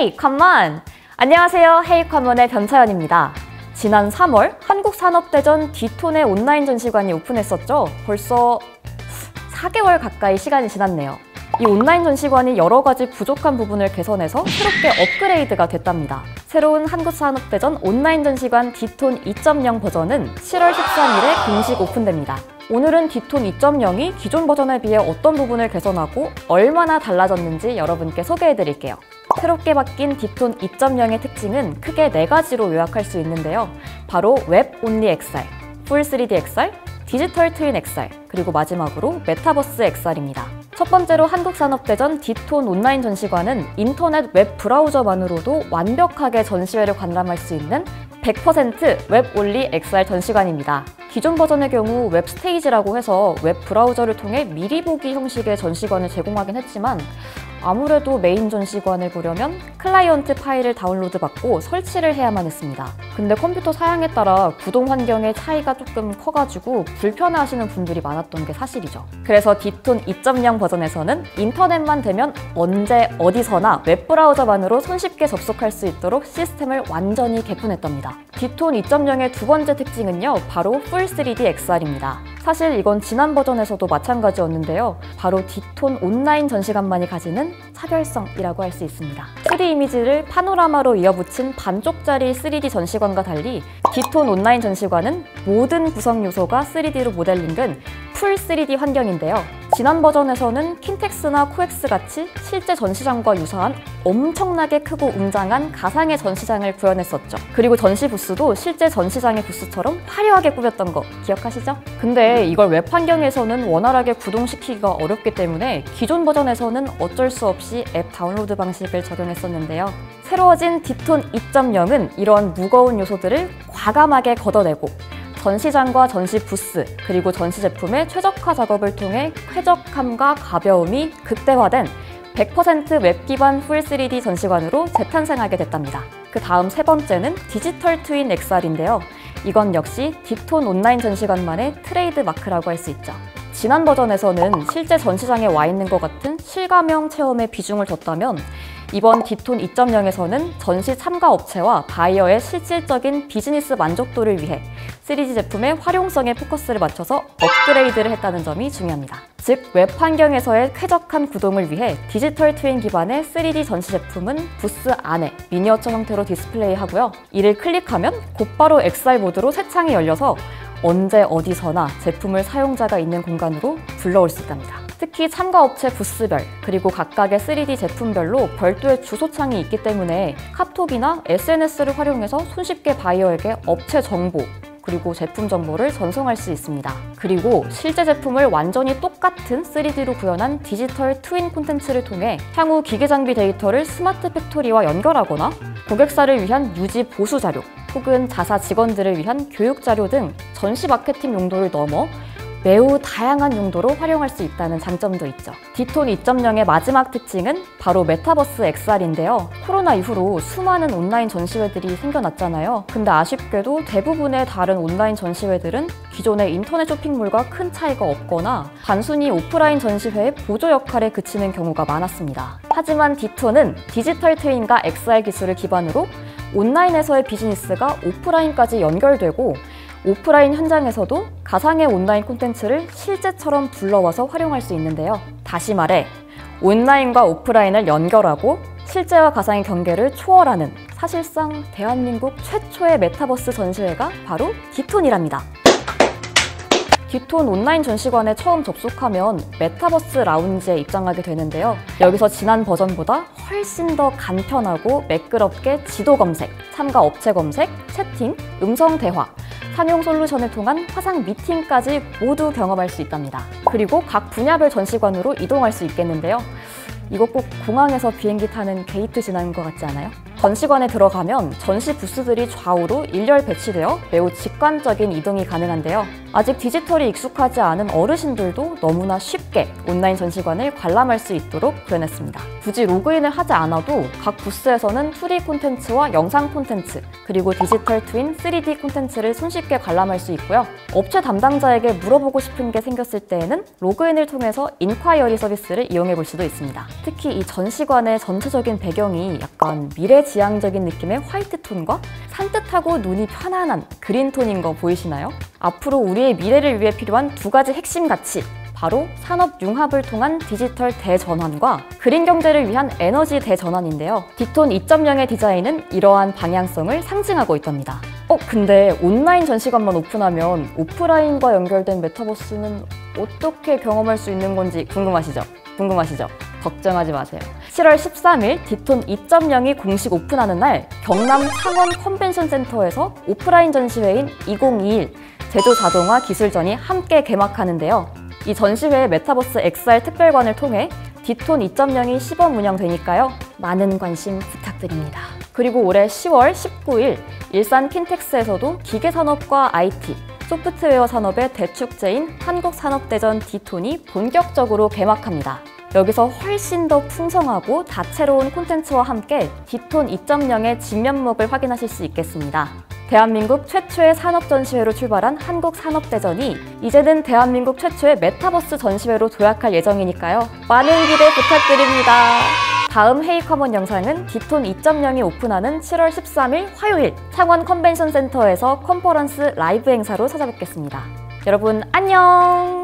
헤이 컴온! 안녕하세요. 헤이 컴온의 변차연입니다. 지난 3월 한국산업대전 디톤의 온라인 전시관이 오픈했었죠. 벌써 4개월 가까이 시간이 지났네요. 이 온라인 전시관이 여러 가지 부족한 부분을 개선해서 새롭게 업그레이드가 됐답니다. 새로운 한국산업대전 온라인 전시관 디톤 2.0 버전은 7월 13일에 공식 오픈됩니다. 오늘은 디톤 2.0이 기존 버전에 비해 어떤 부분을 개선하고 얼마나 달라졌는지 여러분께 소개해드릴게요. 새롭게 바뀐 디톤 2.0의 특징은 크게 4가지로 요약할 수 있는데요. 바로 웹 온리 XR, 풀 3D XR, 디지털 트윈 XR, 그리고 마지막으로 메타버스 XR입니다. 첫 번째로 한국산업대전 디톤 온라인 전시관은 인터넷 웹 브라우저만으로도 완벽하게 전시회를 관람할 수 있는 100% 웹 온리 XR 전시관입니다. 기존 버전의 경우 웹 스테이지라고 해서 웹 브라우저를 통해 미리 보기 형식의 전시관을 제공하긴 했지만 아무래도 메인 전시관을 보려면 클라이언트 파일을 다운로드 받고 설치를 해야만 했습니다. 근데 컴퓨터 사양에 따라 구동 환경의 차이가 조금 커가지고 불편해하시는 분들이 많았던 게 사실이죠. 그래서 디톤 2.0 버전에서는 인터넷만 되면 언제 어디서나 웹브라우저만으로 손쉽게 접속할 수 있도록 시스템을 완전히 개편했답니다. 디톤 2.0의 두 번째 특징은요, 바로 풀 3D XR입니다. 사실 이건 지난 버전에서도 마찬가지였는데요. 바로 디톤 온라인 전시관만이 가지는 차별성이라고 할 수 있습니다. 3D 이미지를 파노라마로 이어붙인 반쪽짜리 3D 전시관과 달리 디톤 온라인 전시관은 모든 구성 요소가 3D로 모델링된 풀 3D 환경인데요. 지난 버전에서는 킨텍스나 코엑스 같이 실제 전시장과 유사한 엄청나게 크고 웅장한 가상의 전시장을 구현했었죠. 그리고 전시 부스도 실제 전시장의 부스처럼 화려하게 꾸몄던 거 기억하시죠? 근데 이걸 웹 환경에서는 원활하게 구동시키기가 어렵기 때문에 기존 버전에서는 어쩔 수 없이 앱 다운로드 방식을 적용했었는데요. 새로워진 디톤 2.0은 이러한 무거운 요소들을 과감하게 걷어내고 전시장과 전시 부스, 그리고 전시 제품의 최적화 작업을 통해 쾌적함과 가벼움이 극대화된 100% 웹 기반 풀 3D 전시관으로 재탄생하게 됐답니다. 그 다음 세 번째는 디지털 트윈 XR인데요. 이건 역시 디톤 온라인 전시관만의 트레이드 마크라고 할 수 있죠. 지난 버전에서는 실제 전시장에 와 있는 것 같은 실감형 체험에 비중을 뒀다면 이번 디톤 2.0에서는 전시 참가 업체와 바이어의 실질적인 비즈니스 만족도를 위해 3D 제품의 활용성에 포커스를 맞춰서 업그레이드를 했다는 점이 중요합니다. 즉, 웹 환경에서의 쾌적한 구동을 위해 디지털 트윈 기반의 3D 전시 제품은 부스 안에 미니어처 형태로 디스플레이하고요. 이를 클릭하면 곧바로 XR 모드로 새 창이 열려서 언제 어디서나 제품을 사용자가 있는 공간으로 불러올 수 있답니다. 특히 참가업체 부스별, 그리고 각각의 3D 제품별로 별도의 주소창이 있기 때문에 카톡이나 SNS를 활용해서 손쉽게 바이어에게 업체 정보, 그리고 제품 정보를 전송할 수 있습니다. 그리고 실제 제품을 완전히 똑같은 3D로 구현한 디지털 트윈 콘텐츠를 통해 향후 기계 장비 데이터를 스마트 팩토리와 연결하거나 고객사를 위한 유지 보수 자료, 혹은 자사 직원들을 위한 교육 자료 등 전시 마케팅 용도를 넘어 매우 다양한 용도로 활용할 수 있다는 장점도 있죠. 디톤 2.0의 마지막 특징은 바로 메타버스 XR인데요. 코로나 이후로 수많은 온라인 전시회들이 생겨났잖아요. 근데 아쉽게도 대부분의 다른 온라인 전시회들은 기존의 인터넷 쇼핑몰과 큰 차이가 없거나 단순히 오프라인 전시회의 보조 역할에 그치는 경우가 많았습니다. 하지만 디톤은 디지털 트윈과 XR 기술을 기반으로 온라인에서의 비즈니스가 오프라인까지 연결되고 오프라인 현장에서도 가상의 온라인 콘텐츠를 실제처럼 불러와서 활용할 수 있는데요. 다시 말해, 온라인과 오프라인을 연결하고 실제와 가상의 경계를 초월하는 사실상 대한민국 최초의 메타버스 전시회가 바로 디톤이랍니다. 디톤 온라인 전시관에 처음 접속하면 메타버스 라운지에 입장하게 되는데요. 여기서 지난 버전보다 훨씬 더 간편하고 매끄럽게 지도 검색, 참가 업체 검색, 채팅, 음성 대화, 상용 솔루션을 통한 화상 미팅까지 모두 경험할 수 있답니다. 그리고 각 분야별 전시관으로 이동할 수 있겠는데요. 이거 꼭 공항에서 비행기 타는 게이트 지나는 것 같지 않아요? 전시관에 들어가면 전시 부스들이 좌우로 일렬 배치되어 매우 직관적인 이동이 가능한데요. 아직 디지털이 익숙하지 않은 어르신들도 너무나 쉽게 온라인 전시관을 관람할 수 있도록 구현했습니다. 굳이 로그인을 하지 않아도 각 부스에서는 2D 콘텐츠와 영상 콘텐츠, 그리고 디지털 트윈 3D 콘텐츠를 손쉽게 관람할 수 있고요. 업체 담당자에게 물어보고 싶은 게 생겼을 때에는 로그인을 통해서 인콰이어리 서비스를 이용해 볼 수도 있습니다. 특히 이 전시관의 전체적인 배경이 약간 미래지향적인 느낌의 화이트 톤과 산뜻하고 눈이 편안한 그린 톤인 거 보이시나요? 앞으로 우리의 미래를 위해 필요한 두 가지 핵심 가치, 바로 산업 융합을 통한 디지털 대전환과 그린 경제를 위한 에너지 대전환인데요. 디톤 2.0의 디자인은 이러한 방향성을 상징하고 있답니다. 근데 온라인 전시관만 오픈하면 오프라인과 연결된 메타버스는 어떻게 경험할 수 있는 건지 궁금하시죠? 걱정하지 마세요. 7월 13일 디톤 2.0이 공식 오픈하는 날 경남 창원 컨벤션 센터에서 오프라인 전시회인 2021 제조 자동화 기술전이 함께 개막하는데요. 이 전시회의 메타버스 XR 특별관을 통해 디톤 2.0이 시범 운영되니까요. 많은 관심 부탁드립니다. 그리고 올해 10월 19일 일산 킨텍스에서도 기계산업과 IT, 소프트웨어 산업의 대축제인 한국산업대전 디톤이 본격적으로 개막합니다. 여기서 훨씬 더 풍성하고 다채로운 콘텐츠와 함께 디톤 2.0의 진면목을 확인하실 수 있겠습니다. 대한민국 최초의 산업전시회로 출발한 한국산업대전이 이제는 대한민국 최초의 메타버스 전시회로 도약할 예정이니까요. 많은 기대 부탁드립니다. 다음 헤이커먼 영상은 디톤 2.0이 오픈하는 7월 13일 화요일 창원 컨벤션 센터에서 컨퍼런스 라이브 행사로 찾아뵙겠습니다. 여러분 안녕!